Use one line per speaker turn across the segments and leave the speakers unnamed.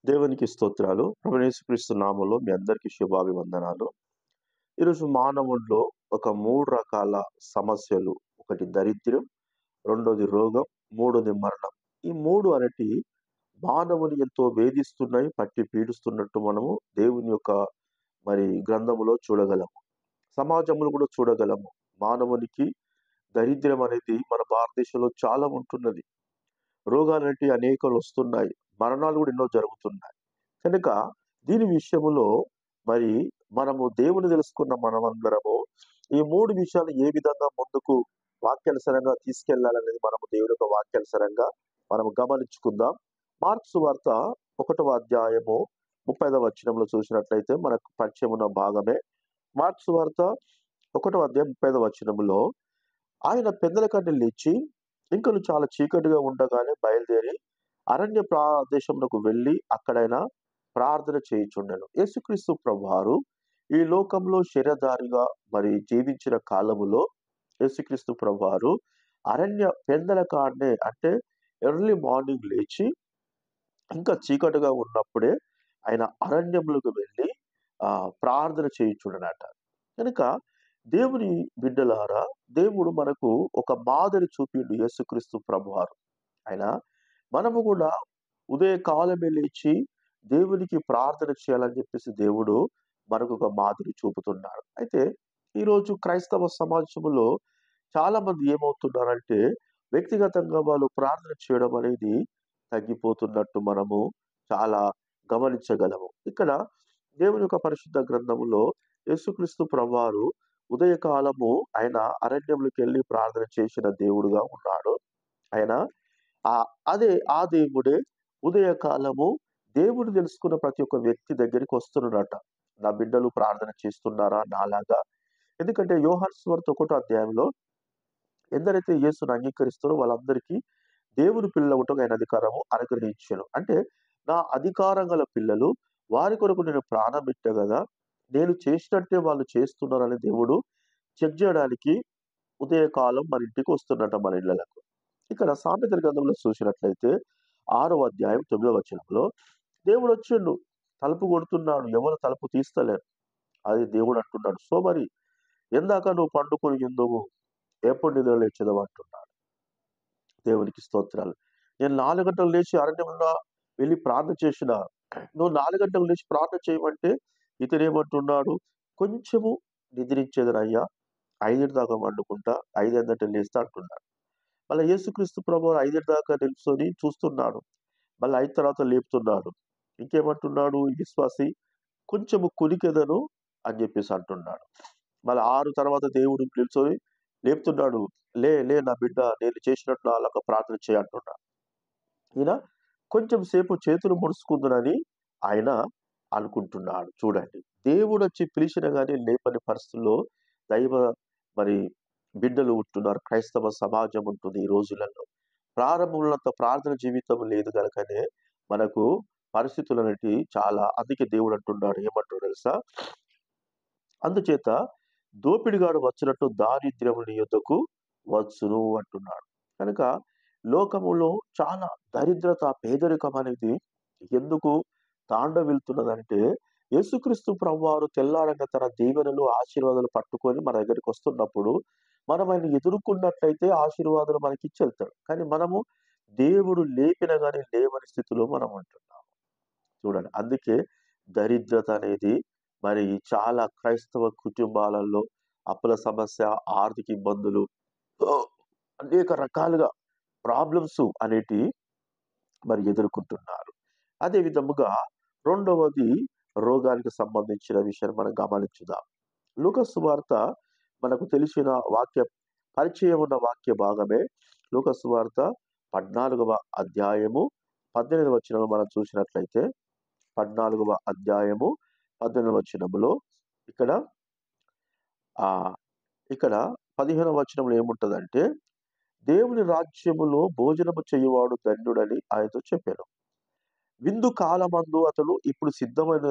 దేవునికి స్తోత్రాలు. ప్రభు యేసుక్రీస్తు నామములో మీ అందరికీ శుభాభివందనాలు. ఈరోజు మానవుల్లో ఒక 3 రకాల సమస్యలు. ఒకటి దరిద్రం, రెండోది రోగం, మూడోది మరణం. ఈ 3 అనేటివి మానవుని ఎంతో వేధిస్తున్నాయి, పట్టి పీడిస్తున్నట్టు మనము దేవుని యొక్క గ్రంథములో చూడగలము. సమాజంలో కూడా చూడగలము. మానవునికి దరిద్రం అనేది మన భారతదేశంలో చాలా ఉంటున్నది. రోగాలనేటివి అనేకాలొస్తున్నాయి. మరణాలు కూడా ఎన్నో జరుగుతున్నాయి. కనుక దీని విషయములో మరి మనము దేవుని తెలుసుకున్న మనమందరము ఈ 3 విషయాలు ఏ విధంగా ముందుకు వాక్యానుసారంగా తీసుకెళ్లాలనేది మనము దేవుని యొక్క వాక్యానుసారంగా మనము గమనించుకుందాం. మార్కు సువార్త 1వ అధ్యాయము 35వ వచనంలో చూసినట్లయితే మనకు పరిచయం ఉన్న భాగమే. మార్కు సువార్త 1వ అధ్యాయం 35వ వచనములో ఆయన పెందలకన్నే లేచి ఇంకను చాలా చీకటిగా ఉండగానే బయలుదేరి అరణ్య ప్రదేశమునకు వెళ్ళి అక్కడైన ప్రార్థన చేయుచుండెను. యేసుక్రీస్తు ప్రభువారు ఈ లోకంలో శరీరధారిగా జీవించిన కాలములో యేసుక్రీస్తు ప్రభువారు అరణ్య పెందలకాడనే అంటే ఎర్లీ మార్నింగ్ లేచి ఇంకా చీకటిగా ఉన్నప్పుడే ఆయన అరణ్యములకు వెళ్ళి ప్రార్థన చేయుచుండెనట. కనుక దేవుని బిడ్డలారా, దేవుడు మనకు ఒక మాదిరి చూపిండు యేసుక్రీస్తు ప్రభువారు. మనము కూడా ఉదయకాలమే లేచి దేవునికి ప్రార్థన చేయాలని చెప్పేసి దేవుడు మనకు ఒక మాదిరి చూపుతున్నాడు. అయితే ఈరోజు క్రైస్తవ సమాజంలో చాలా మంది ఏమవుతున్నారంటే వ్యక్తిగతంగా వాళ్ళు ప్రార్థన చేయడం అనేది తగ్గిపోతున్నట్టు మనము చాలా గమనించగలము. ఇక్కడ దేవుని యొక్క పరిశుద్ధ గ్రంథములో యేసుక్రీస్తు ప్రభువారు ఉదయకాలము ఆయన అరణ్యంలోకి వెళ్ళి ప్రార్థన చేసిన దేవుడుగా ఉన్నాడు. ఆయన ఆ దేవుడే ఉదయకాలము దేవుడు తెలుసుకున్న ప్రతి ఒక్క వ్యక్తి దగ్గరికి వస్తున్నాడట. నా బిడ్డలు ప్రార్థన చేస్తున్నారా నాలాగా? ఎందుకంటే యోహాను సువార్త 1వ అధ్యాయంలో ఎందరైతే యేసును అంగీకరిస్తారో వాళ్ళందరికీ దేవుని పిల్లలగుటకు ఆయన అధికారము అనుగ్రహించాను. అంటే నా అధికారం గల పిల్లలు, వారి కొరకు నేను ప్రాణం పెట్టా కదా, నేను చేసినట్టే వాళ్ళు చేస్తున్నారని దేవుడు చెక్ చేయడానికి ఉదయకాలం మన ఇంటికి వస్తున్నట్ట మన ఇళ్లకు. ఇక్కడ సామెతల గ్రంథంలో చూసినట్లయితే 6వ అధ్యాయం 9వ వచనంలో దేవుడు వచ్చిండు, తలుపు కొడుతున్నాడు, ఎవరు తలుపు తీస్తలేరు. అది దేవుడు అంటున్నాడు, సోమరి ఎందాక నువ్వు పండుకొని ఉందువు, ఎప్పుడు నిద్ర లేచేదవు అంటున్నాడు. దేవునికి స్తోత్రాలు. నేను 4 గంటలు లేచి అరణ్యంలో వెళ్ళి ప్రార్థన చేసిన, నువ్వు 4 గంటలు లేచి ప్రార్థన చేయమంటే ఇతనేమంటున్నాడు, కొంచెము నిద్రించేదనయ్యా, 5 దాకా వండుకుంటా, 5 ఏందంటే లేస్తా అంటున్నాడు. మళ్ళీ యేసుక్రీస్తు ప్రభువు 5 దాకా నిల్చొని చూస్తున్నాడు, మళ్ళీ 5 తర్వాత లేపుతున్నాడు. ఇంకేమంటున్నాడు ఈ విశ్వాసి, కొంచెము కునికెదను అని చెప్పేసి అంటున్నాడు. మళ్ళీ 6 తర్వాత దేవుడు నిల్చొని లేపుతున్నాడు, లే లే నా బిడ్డ, నేను చేసినట్లు అలాగ ప్రార్థన చేయ అంటున్నాడు. ఈయన కొంచెం సేపు చేతులు ముడుచుకుందునని ఆయన అనుకుంటున్నాడు. చూడండి, దేవుడు వచ్చి పిలిచిన కానీ లేపని పరిస్థితుల్లో దైవ బిడ్డలు ఉంటున్నారు. క్రైస్తవ సమాజం ఉంటుంది ఈ రోజులలో. ప్రారంభంలో ప్రార్థన జీవితం లేదు కనుకనే మనకు పరిస్థితులు అనేటివి చాలా. అందుకే దేవుడు అంటున్నాడు, ఏమంటాడు తెలుసా, అందుచేత దోపిడిగాడు వచ్చినట్టు దారిద్ర్యము నీ యొద్దకు వచ్చును అంటున్నాడు. కనుక లోకములో చాలా దరిద్రత, పేదరికం అనేది ఎందుకు తాండవిల్తున్నదంటే యేసుక్రీస్తు ప్రభువారు తెల్లారంగా తన దీవెనలు ఆశీర్వాదాలు పట్టుకొని మన దగ్గరికి వస్తున్నప్పుడు మనం ఆయన ఎదుర్కొన్నట్లయితే ఆశీర్వాదాలు మనకి ఇచ్చి వెళ్తాడు. కానీ మనము దేవుడు లేపిన కానీ లేవని స్థితిలో మనం ఉంటున్నాము. చూడండి, అందుకే దరిద్రత అనేది చాలా క్రైస్తవ కుటుంబాలలో అప్పుల సమస్య, ఆర్థిక ఇబ్బందులు, అనేక రకాలుగా ప్రాబ్లమ్స్ అనేటివి ఎదుర్కొంటున్నారు. అదే విధముగా రెండవది రోగానికి సంబంధించిన విషయాన్ని మనం గమనించుదాం. లూకా సువార్త మనకు తెలిసిన పరిచయం ఉన్న వాక్య భాగమే. లూకా సువార్త 14వ అధ్యాయము 18వ వచనంలో మనం చూసినట్లయితే 14వ అధ్యాయము 18వ వచనములో ఇక్కడ 15వ వచనంలో ఏముంటదంటే, దేవుని రాజ్యములో భోజనము చేయువాడు ధన్యుడని ఆయనతో చెప్పాను. విందు కాలమందు అతడు ఇప్పుడు సిద్ధమైన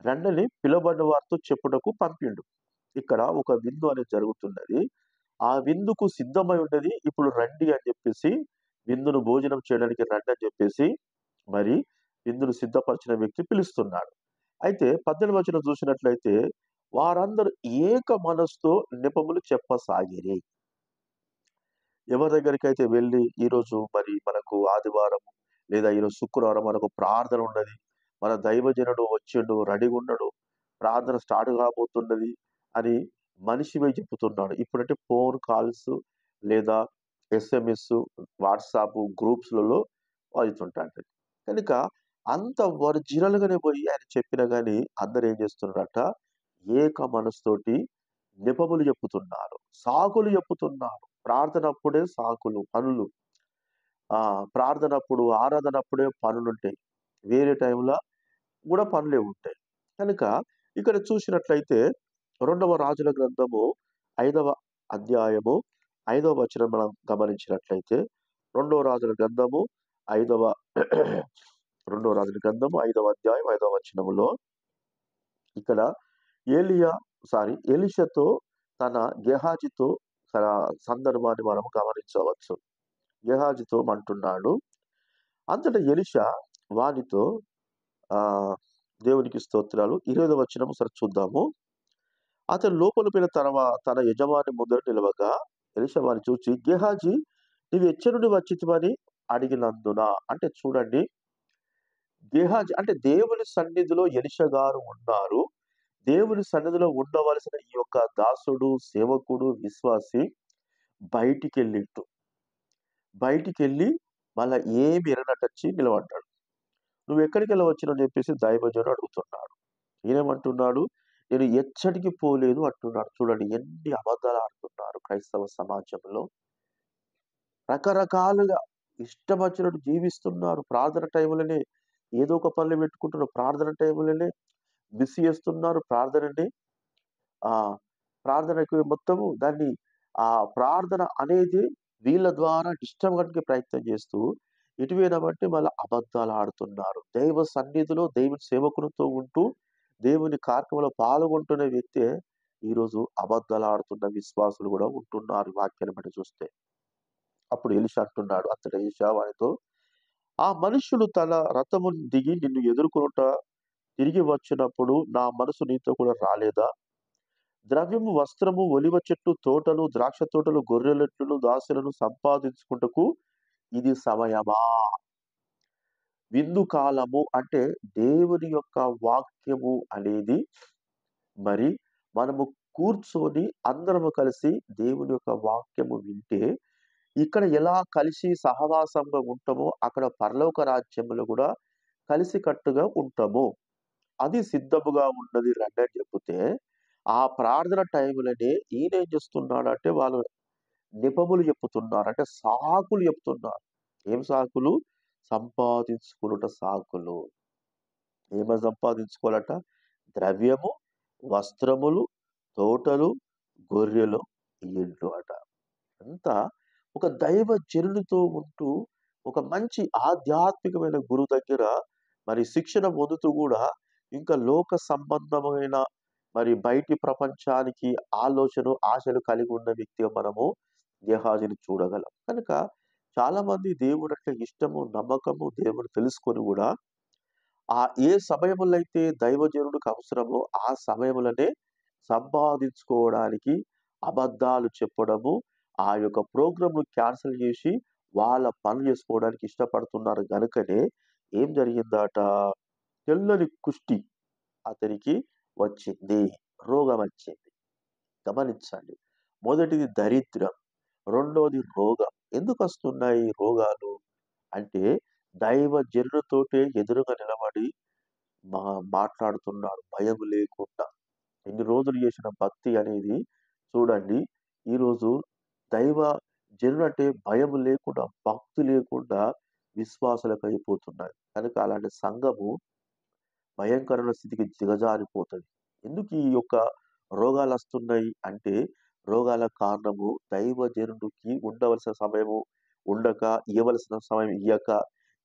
రండని పిలువబడిన వారితో చెప్పుటకు పంపిండు. ఇక్కడ ఒక విందు అనేది జరుగుతున్నది. ఆ విందుకు సిద్ధమై ఉన్నది, ఇప్పుడు రండి అని చెప్పేసి, విందును భోజనం చేయడానికి రండి అని చెప్పేసి విందును సిద్ధపరిచిన వ్యక్తి పిలుస్తున్నాడు. అయితే 18వ వచనం చూసినట్లయితే వారందరూ ఏక మనసుతో నెపములు చెప్పసాగిరి. ఎవరి దగ్గరికైతే వెళ్లి ఈరోజు మరి మనకు ఆదివారం లేదా ఈరోజు శుక్రవారం మనకు ప్రార్థన ఉన్నది. మన దైవజనుడు వచ్చిండు, రెడీగున్నడు. ప్రార్థన స్టార్ట్ కాబోతున్నది అని మనిషి పోయి చెప్పుతున్నాడు. ఇప్పుడంటే ఫోన్ కాల్స్ లేదా ఎస్ఎంఎస్, వాట్సాప్ గ్రూప్స్‌లలో అయితుంటాంటది. కనుక అంత ఒరిజినల్‌గానే పోయి ఆయన చెప్పినా గాని అందరూ ఏం చేస్తున్నారట, ఏక మనసుతోటి నెపములు చెప్పుతున్నారు. సాకులు చెప్పుతున్నారు. ప్రార్థనప్పుడే సాకులు, పనులు. ప్రార్థనప్పుడు, ఆరాధనప్పుడే పనులుంటాయి. వేరే టైంలో గూడా పనులే ఉంటాయి. కనుక ఇక్కడ చూసినట్లయితే 2వ రాజుల గ్రంథము 5వ అధ్యాయము 5వ వచనం మనం గమనించినట్లయితే 2వ రాజుల గ్రంథము 5వ 2వ రాజుల గ్రంథము 5వ అధ్యాయం 5వ వచనములో ఇక్కడ ఎలీషాతో తన గెహాజీతో తన సందర్భాన్ని మనం గమనించవచ్చు. గెహాజీతో అంటున్నాడు. అంతటా ఎలీషా వానితో దేవునికి స్తోత్రాలు. 20వ వచనం ఒకసారి చూద్దాము. అతడు లోపలికి పోయిన తన యజమాని ముందర నిలవగా ఎలీషా వానిని చూచి, గెహాజీ నీవు ఎచ్చటి నుండి వచ్చితివని అడిగినందున. అంటే చూడండి, గెహాజీ అంటే దేవుని సన్నిధిలో ఎలీషా గారు ఉన్నారు. దేవుని సన్నిధిలో ఉండవలసిన ఈ యొక్క దాసుడు, సేవకుడు, విశ్వాసి బయటికెళ్ళిండు. బయటికెళ్ళి మళ్ళా ఏమి ఎరగనట్టొచ్చి నిలబడ్డాడు. నువ్వెక్కడికెళ్ళి వచ్చినావు అని చెప్పేసి దైవజనుడు అడుగుతున్నాడు. ఈయనేమంటున్నాడు, నేను ఎచ్చటికి పోలేదు అంటున్నాడు. చూడండి ఎన్ని అబద్ధాలు ఆడుతున్నారు క్రైస్తవ సమాజంలో. రకరకాలుగా ఇష్టం వచ్చినట్టు జీవిస్తున్నారు. ప్రార్థన టైంలోనే ఏదో ఒక పనులు పెట్టుకుంటున్నారు. ప్రార్థన టైంలోనే మిస్ చేస్తున్నారు ప్రార్థనని. ప్రార్థనకు మొత్తము దాన్ని ప్రార్థన అనేది వీళ్ళ ద్వారా డిస్టర్బ్ చేయడానికి ప్రయత్నం చేస్తూ ఎటు పోయినామంటే మళ్ళా అబద్ధాలు ఆడుతున్నారు. దైవ సన్నిధిలో దేవుని సేవకునితో ఉంటూ దేవుని కార్యక్రమంలో పాల్గొంటున్న వ్యక్తే ఈరోజు అబద్ధాలు ఆడుతున్న విశ్వాసులు కూడా ఉంటున్నారు వాక్యాన్ని బట్టి చూస్తే. అప్పుడు ఎలీషా అంటున్నాడు, అంతటా ఎలీషా వానితో, ఆ మనుష్యులు తన రథము దిగి నిన్ను ఎదుర్కొనుట తిరిగి వచ్చినప్పుడు నా మనసు నీతో కూడా రాలేదా? ద్రవ్యము, వస్త్రము, ఒలివ చెట్టు, తోటలు, ద్రాక్ష తోటలు, గొర్రెలెట్లు, దాసులను సంపాదించుకుంటకు ఇది సమయమా? విందు కాలము అంటే దేవుని యొక్క వాక్యము అనేది మరి మనము కూర్చొని అందరము కలిసి దేవుని యొక్క వాక్యము వింటే ఇక్కడ ఎలా కలిసి సహవాసంగా ఉంటామో అక్కడ పరలోక రాజ్యంలో కూడా కలిసికట్టుగా ఉంటాము. అది సిద్ధముగా ఉన్నది రండి అని చెప్తే ఆ ప్రార్థన టైంలోనే ఈయనేం చేస్తున్నాడంటే వాళ్ళు నెపములు చెప్పుతున్నారు. అంటే సాకులు చెప్తున్నారు. ఏం సాకులు? సంపాదించుకొనుట సాకులు. ఏమని సంపాదించుకోవాలట? ద్రవ్యము, వస్త్రములు, తోటలు, గొర్రెలు, ఇండ్లు అట. అంతా ఒక దైవజనునితో ఉంటూ ఒక మంచి ఆధ్యాత్మికమైన గురువు దగ్గర మరి శిక్షణ పొందుతూ కూడా ఇంకా లోక సంబంధమైన మరి బయటి ప్రపంచానికి ఆశలు కలిగి ఉన్న వ్యక్తిగా మనము గెహాజీని చూడగలం. కనుక చాలా మంది దేవుడంటే ఇష్టము, నమ్మకము, దేవుని తెలుసుకొని కూడా ఏ సమయములో అయితే దైవజనుడికి అవసరమో ఆ సమయములోనే సంపాదించుకోవడానికి అబద్ధాలు చెప్పడము, ఆ యొక్క ప్రోగ్రామ్‌ను క్యాన్సెల్ చేసి వాళ్ళ పనులు చేసుకోవడానికి ఇష్టపడుతున్నారు గనుకనే ఏం జరిగిందట? తెల్లని కుష్టి అతనికి వచ్చింది. రోగం వచ్చింది. గమనించండి. మొదటిది దరిద్రం. రెండోది రోగం. ఎందుకొస్తున్నాయి రోగాలు? అంటే దైవజనునితోటే ఎదురుగా నిలబడి మా మాట్లాడుతున్నాడు భయం లేకుండా. ఇన్ని రోజులు చేసిన భక్తి అనేది చూడండి, ఈరోజు దైవ జనులంటే భయం లేకుండా, భక్తి లేకుండా విశ్వాసులకు అయిపోతున్నది. కనుక అలాంటి సంఘము భయంకరమైన స్థితికి దిగజారిపోతది. ఎందుకు ఈ యొక్క రోగాలొస్తున్నాయి అంటే, రోగాల కారణము దైవజనుడికి ఉండవలసిన సమయము ఉండక, ఇయ్యవలసిన సమయం ఇయ్యక,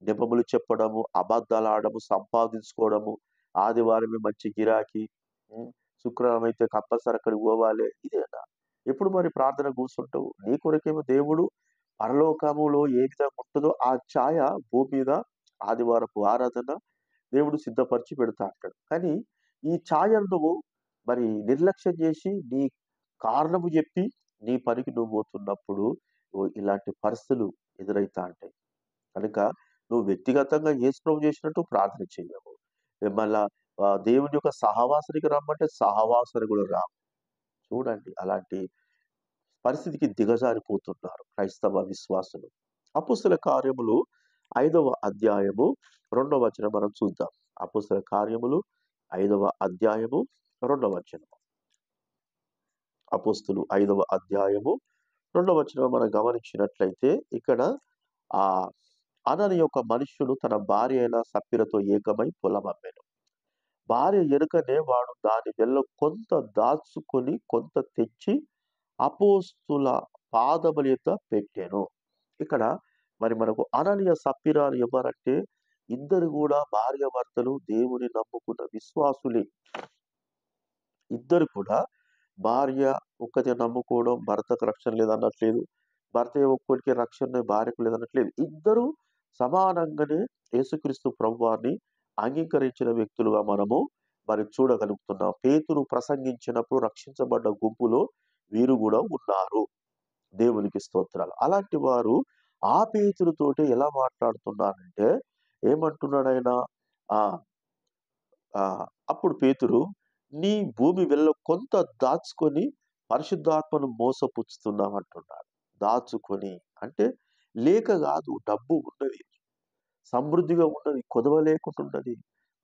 నెపములు చెప్పడము, అబద్ధాలాడము, సంపాదించుకోవడము, ఆదివారమే మంచి గిరాకీ, హ్మ్. శుక్రవారం అయితే కంపల్సరీ అక్కడికి పోవాలే. ఇదేనా? ఎప్పుడు మరి ప్రార్థన కూర్చుంటావు? నీ కొరకేమో దేవుడు పరలోకములో ఏ విధంగా ఉంటదో ఆ ఛాయ భూమి మీద ఆదివారపు ఆరాధన, దేవుడు సిద్ధపరిచి పెడతా అంటాడు. కానీ ఈ ఛాయను నువ్వు మరి నిర్లక్ష్యం చేసి, నీ కారణము జెప్పి, నీ పనికి నువ్వు పోతున్నప్పుడు ఇలాంటి పరిస్థితులు ఎదురైతా ఉంటాయి. కనుక నువ్వు వ్యక్తిగతంగా యేసు ప్రభు చేసినట్టు ప్రార్థన చెయ్యవు. మళ్ళా దేవుని యొక్క సహవాసానికి రమ్మంటే సహవాసానికి కూడా రావు. చూడండి అలాంటి పరిస్థితికి దిగజారిపోతున్నారు క్రైస్తవ విశ్వాసులు. అపోస్తల కార్యములు 5వ అధ్యాయము 2వ వచనం మనం చూద్దాం. అపోస్తల కార్యములు 5వ అధ్యాయము 2వ వచనం. అపోస్తులు 5వ అధ్యాయము 2వ వచనం మనం గమనించినట్లయితే ఇక్కడ ఆ అనని యొక్క మనుష్యుడు తన భార్య అయిన సప్పిరతో ఏకమై పొలం అమ్మెను. భార్య ఎరుకనే వాడు దాని వెల్ల కొంత దాచుకొని కొంత తెచ్చి అపోస్తుల పాదముల యొద్ద పెట్టెను. ఇక్కడ మరి మనకు అననీయ సప్పిరాలు ఎవరంటే ఇద్దరు కూడా భార్యాభర్తలు దేవుని నమ్ముకున్న విశ్వాసులే. ఇద్దరు కూడా భార్య ఒక్కతే నమ్ముకోవడం భర్తకు రక్షణ లేదనట్లేదు. భర్త ఒక్కడికే రక్షణ భార్యకు లేదనట్లేదు. ఇద్దరు సమానంగానే యేసుక్రీస్తు ప్రభువాన్ని అంగీకరించిన వ్యక్తులుగా మనము మరి చూడగలుగుతున్నాం. పేతురు ప్రసంగించినప్పుడు రక్షించబడ్డ గుంపులో వీరు కూడా ఉన్నారు. దేవునికి స్తోత్రాలు. అలాంటి వారు ఆ పేతురుతోటి ఎలా మాట్లాడుతున్నారంటే ఏమంటున్నాడు ఆయన? ఆ ఆ అప్పుడు పేతురు, నీ భూమి వెళ్ళ కొంత దాచుకొని పరిశుద్ధాత్మను మోసపుచ్చుతున్నావు అంటున్నాడు. దాచుకొని అంటే లేక కాదు, డబ్బు ఉన్నది, సమృద్ధిగా ఉన్నది, కొదవ లేకుండా ఉన్నది.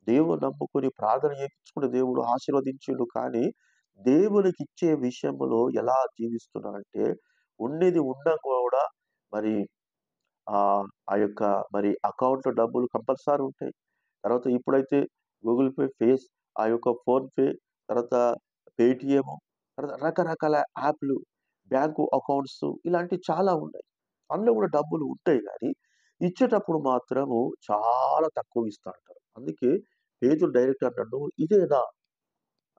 దేవుడు నమ్ముకొని ప్రార్థన చేయించుకుని దేవుడు ఆశీర్వదించిండు. కానీ దేవునికి ఇచ్చే విషయంలో ఎలా జీవిస్తున్నారంటే ఉండేది ఉన్నా కూడా మరి ఆ యొక్క మరి అకౌంట్‌లో డబ్బులు కంపల్సరీ ఉంటాయి. తర్వాత ఇప్పుడైతే గూగుల్ పే, ఆ యొక్క ఫోన్‌పే, తర్వాత పేటీఎం, తర్వాత రకరకాల యాప్‌లు, బ్యాంకు అకౌంట్స్ ఇలాంటివి చాలా ఉన్నాయి. అందులో కూడా డబ్బులు ఉంటాయి గానీ, ఇచ్చేటప్పుడు మాత్రము చాలా తక్కువ ఇస్తా అంటారు. అందుకే పేతురు డైరెక్ట్ అంటాడు, ఇదేనా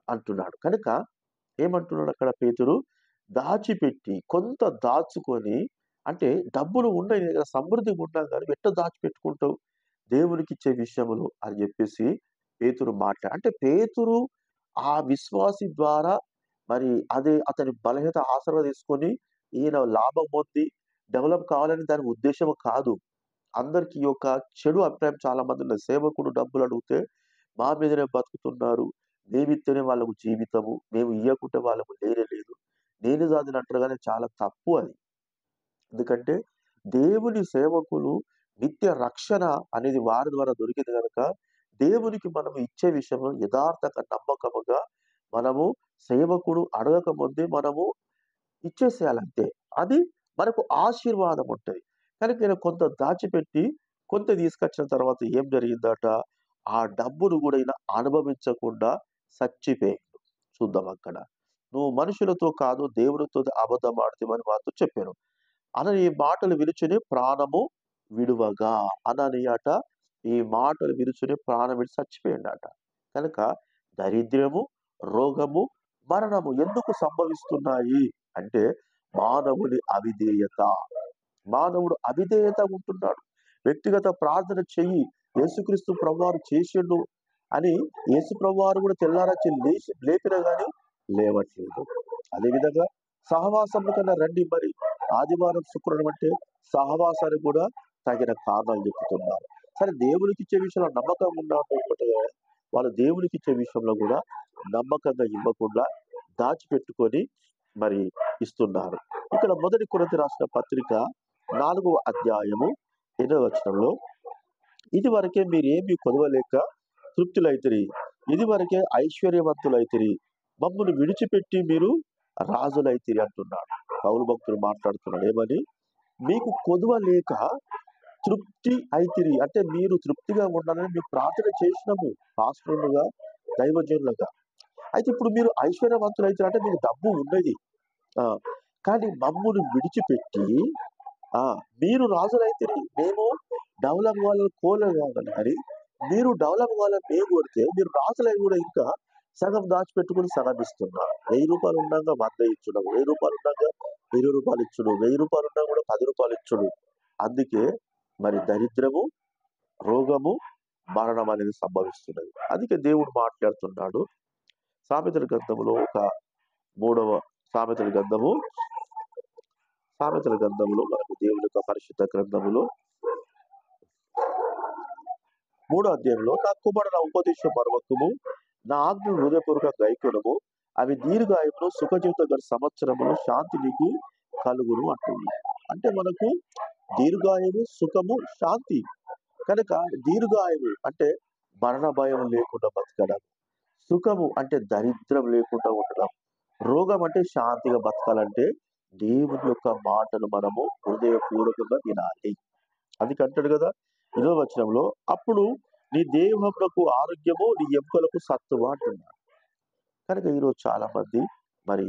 అంటున్నాడు. కనుక ఏమంటున్నాడు అక్కడ పేతురు? దాచిపెట్టి కొంత దాచుకొని, అంటే డబ్బులు ఉన్నాయి నీ దగ్గర, సమృద్ధిగా ఉన్నా గానీ ఎట్ట దాచిపెట్టుకుంటావు దేవునికిచ్చే విషయములో అని చెప్పేసి పేతురు అంటే పేతురు ఆ విశ్వాసి ద్వారా మరి అదే అతని బలహీనత ఆసరా తీసుకొని ఈయన లాభం పొంది డెవలప్ కావాలని దాని ఉద్దేశం కాదు. అందరికి ఈ యొక్క చెడు అభిప్రాయం చాలా మంది ఉన్నది. సేవకుడు డబ్బులు అడిగితే మా మీదనే బతుకుతున్నారు, మేమిస్తేనే వాళ్ళకు జీవితము, మేము ఇయ్యకుంటే వాళ్ళకు లేనే లేదు, నేను దాదిని అంటారు కానీ చాలా తప్పు అది. ఎందుకంటే దేవుని సేవకులు నిత్య రక్షణ అనేది వారి ద్వారా దొరికింది కనుక దేవునికి మనం ఇచ్చే విషయంలో యథార్థంగా నమ్మకముగా మనము సేవకుడు అడగక ముందే మనము ఇచ్చేసేయాలంతే. అది మనకు ఆశీర్వాదం ఉంటది. కానీ నేను కొంత దాచిపెట్టి కొంత తీసుకొచ్చిన తర్వాత ఏం జరిగిందట? ఆ డబ్బును కూడా ఈయన అనుభవించకుండా చచ్చిపోయిండు. చూద్దాం అక్కడ. నువ్వు మనుషులతో కాదు దేవునితో అబద్ధం ఆడితివని వారితో చెప్పాను. అనని ఈ మాటలు వినుచుని ప్రాణము విడువగా, అనని అట ఈ మాటలు వినుచుని ప్రాణం విడిచి చచ్చిపోయిండట. కనుక దరిద్రము, రోగము, మరణము ఎందుకు సంభవిస్తున్నాయి అంటే మానవుని అవిధేయత. మానవుడు అవిధేయత ఉంటున్నాడు. వ్యక్తిగత ప్రార్థన చెయ్యి, యేసుక్రీస్తు ప్రభువారు చేసిండు అని యేసు ప్రభువారు కూడా తెల్లారచ్చి లేపినా గానీ లేవట్లేదు. అదేవిధంగా సహవాసము కన్నా రండి, మరి ఆదివారం శుక్రవారం అంటే సహవాసానికి కూడా తగిన కారణాలు చెప్తున్నారు. సరే, దేవునికి ఇచ్చే విషయంలో నమ్మకం ఉన్నట్టుగా వాళ్ళు దేవునికి ఇచ్చే విషయంలో కూడా నమ్మకంగా ఇవ్వకుండా దాచిపెట్టుకొని మరి ఇస్తున్నారు. ఇక్కడ 1 కొరింథీ రాసిన పత్రిక 4వ అధ్యాయము 8వ వచనంలో, ఇది వరకే మీరేమి కొదవలేక తృప్తులైతిరి, ఇది వరకే ఐశ్వర్యవంతులైతిరి, మమ్మల్ని విడిచిపెట్టి మీరు రాజులైతిరి అంటున్నాడు. పౌలు భక్తుడు మాట్లాడుతున్నాడు ఏమని? మీకు కొదువ లేక తృప్తి అయితిరి, అంటే మీరు తృప్తిగా ఉండాలని మేము ప్రార్థన చేసినాము పాస్టర్లుగా, దైవజనులుగా. అయితే ఇప్పుడు మీరు ఐశ్వర్యవంతులైతిరి అంటే మీకు డబ్బు ఉన్నది, కానీ మమ్మును విడిచిపెట్టి మీరు రాజులైతిరి. మేము డెవలప్ వాళ్ళని కోలేగాలని అని మీరు డెవలప్ వాళ్ళని మేము కొడితే మీరు రాజులై కూడా ఇంకా సగం దాచిపెట్టుకుని సగం ఇస్తున్నారు. 1000 రూపాయలు ఉండగా 100 ఇచ్చుడు, 1000 రూపాయలు ఉండగా 1000 రూపాయలు ఇచ్చుడు, 1000 రూపాయలు ఉన్నా కూడా 10 రూపాయలు ఇచ్చుడు. అందుకే మరి దరిద్రము, రోగము, మరణం అనేది సంభవిస్తున్నది. అందుకే దేవుడు మాట్లాడుతున్నాడు. సామెతల గ్రంథములో ఒక మూడవ సామెతల గ్రంథము సామెతల గ్రంథములో మనకు దేవుని యొక్క పరిశుద్ధ గ్రంథములో 3వ అధ్యాయంలో, నా కుమారుడు నా ఉపదేశం మరవకము, నా ఆజ్ఞలు హృదయపూర్వక గైకొనము, అవి దీర్ఘాయువును సుఖజీవిత గల సంవత్సరములు శాంతి నీకు కలుగును అంటుంది. అంటే మనకు దీర్ఘాయువు, సుఖము, శాంతి. కనుక దీర్ఘాయువు అంటే మరణ భయం లేకుండా బతకడం, సుఖము అంటే దరిద్రం లేకుండా ఉండడం, రోగం అంటే శాంతిగా బతకాలంటే దేవుని యొక్క మాటలు మనము హృదయపూర్వకంగా వినాలి. అందుకే అంటాడు కదా 2వ వచనంలో, అప్పుడు నీ దేహమునకు ఆరోగ్యము, నీ ఎముకలకు సత్తువ అంటున్నాడు. కనుక ఈరోజు చాలా మంది మరి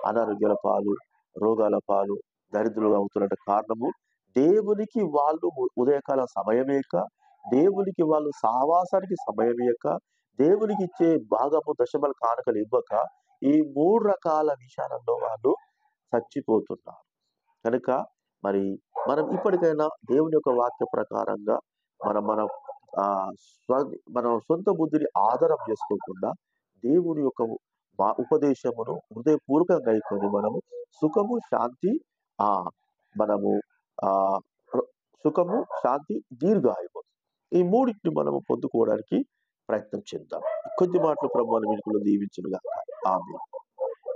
అనారోగ్యాల పాలు, రోగాల పాలు, దరిద్రులు అవుతున్న కారణము దేవునికి వాళ్ళు ఉదయకాల సమయమేక, దేవునికి వాళ్ళు సావాసానికి సమయమేక, దేవునికి ఇచ్చే భాగము దశమల కానుకలు ఇవ్వక, ఈ 3 రకాల విషయాలలో వాళ్ళు చచ్చిపోతున్నారు. కనుక మరి మనం ఇప్పటికైనా దేవుని యొక్క వాక్య ప్రకారంగా మనం మనం మన సొంత బుద్ధిని ఆధారం చేసుకోకుండా దేవుని యొక్క ఉపదేశమును హృదయపూర్వకంగా గైకొని మనము సుఖము, శాంతి ఆ మనము ఆ సుఖము, శాంతి, దీర్ఘాయువు ఈ మూడింటిని మనము పొందుకోవడానికి ప్రయత్నం చేద్దాం. కొద్ది మాటలు ప్రభువుని దీవించునుగాక. ఆమేన్.